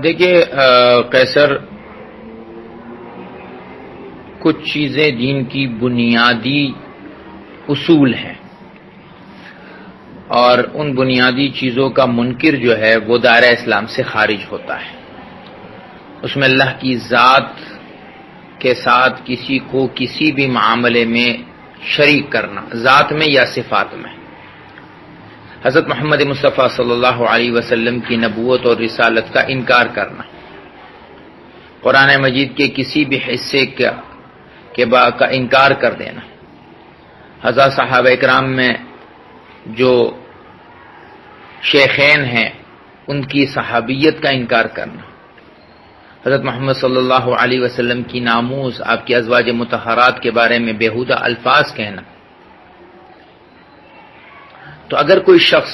دیکھیے قیصر، کچھ چیزیں دین کی بنیادی اصول ہیں، اور ان بنیادی چیزوں کا منکر جو ہے وہ دائرہ اسلام سے خارج ہوتا ہے۔ اس میں اللہ کی ذات کے ساتھ کسی کو کسی بھی معاملے میں شریک کرنا، ذات میں یا صفات میں، حضرت محمد مصطفیٰ صلی اللہ علیہ وسلم کی نبوت اور رسالت کا انکار کرنا، قرآن مجید کے کسی بھی حصے کا انکار کر دینا، حضرت صحابہ اکرام میں جو شیخین ہیں ان کی صحابیت کا انکار کرنا، حضرت محمد صلی اللہ علیہ وسلم کی ناموس، آپ کی ازواج مطہرات کے بارے میں بیہودہ الفاظ کہنا۔ تو اگر کوئی شخص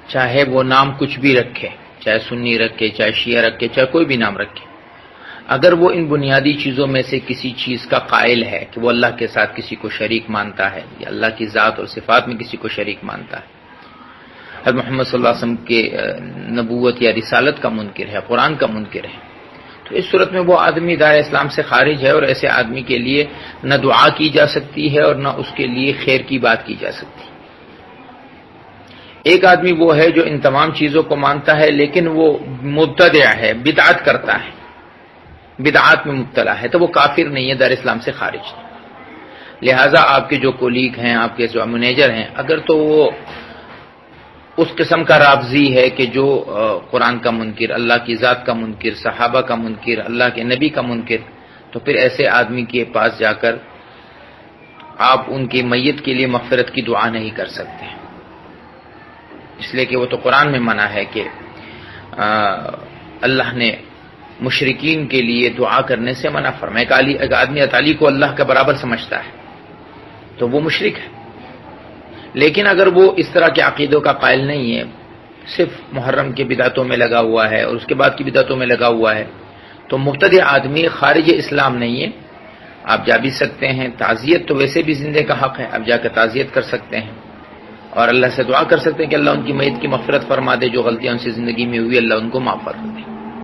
چاہے وہ نام کچھ بھی رکھے، چاہے سنی رکھے، چاہے شیعہ رکھے، چاہے کوئی بھی نام رکھے، اگر وہ ان بنیادی چیزوں میں سے کسی چیز کا قائل ہے کہ وہ اللہ کے ساتھ کسی کو شریک مانتا ہے یا اللہ کی ذات اور صفات میں کسی کو شریک مانتا ہے، حضرت محمد صلی اللہ علیہ وسلم کے نبوت یا رسالت کا منکر ہے، قرآن کا منکر ہے، تو اس صورت میں وہ آدمی دائرہ اسلام سے خارج ہے، اور ایسے آدمی کے لیے نہ دعا کی جا سکتی ہے اور نہ اس کے لیے خیر کی بات کی جا سکتی۔ ایک آدمی وہ ہے جو ان تمام چیزوں کو مانتا ہے لیکن وہ مبتدع ہے، بدعت کرتا ہے، بدعات میں مبتلا ہے، تو وہ کافر نہیں ہے، دائرہ اسلام سے خارج ہے۔ لہٰذا آپ کے جو کولیگ ہیں، آپ کے جو مینیجر ہیں، اگر تو وہ اس قسم کا رافضی ہے کہ جو قرآن کا منکر، اللہ کی ذات کا منکر، صحابہ کا منکر، اللہ کے نبی کا منکر، تو پھر ایسے آدمی کے پاس جا کر آپ ان کی میت کے لیے مغفرت کی دعا نہیں کر سکتے، اس لیے کہ وہ تو قرآن میں منع ہے کہ اللہ نے مشرکین کے لیے دعا کرنے سے منع فرمایا۔ ایک آدمی علی کو اللہ کا برابر سمجھتا ہے تو وہ مشرک ہے، لیکن اگر وہ اس طرح کے عقیدوں کا قائل نہیں ہے، صرف محرم کے بدعتوں میں لگا ہوا ہے اور اس کے بعد کی بدعتوں میں لگا ہوا ہے، تو مبتدع آدمی خارج اسلام نہیں ہے۔ آپ جا بھی سکتے ہیں، تعزیت تو ویسے بھی زندے کا حق ہے، آپ جا کر تعزیت کر سکتے ہیں اور اللہ سے دعا کر سکتے ہیں کہ اللہ ان کی میت کی مغفرت فرما دے، جو غلطیاں ان سے زندگی میں ہوئی اللہ ان کو معاف فرما دے۔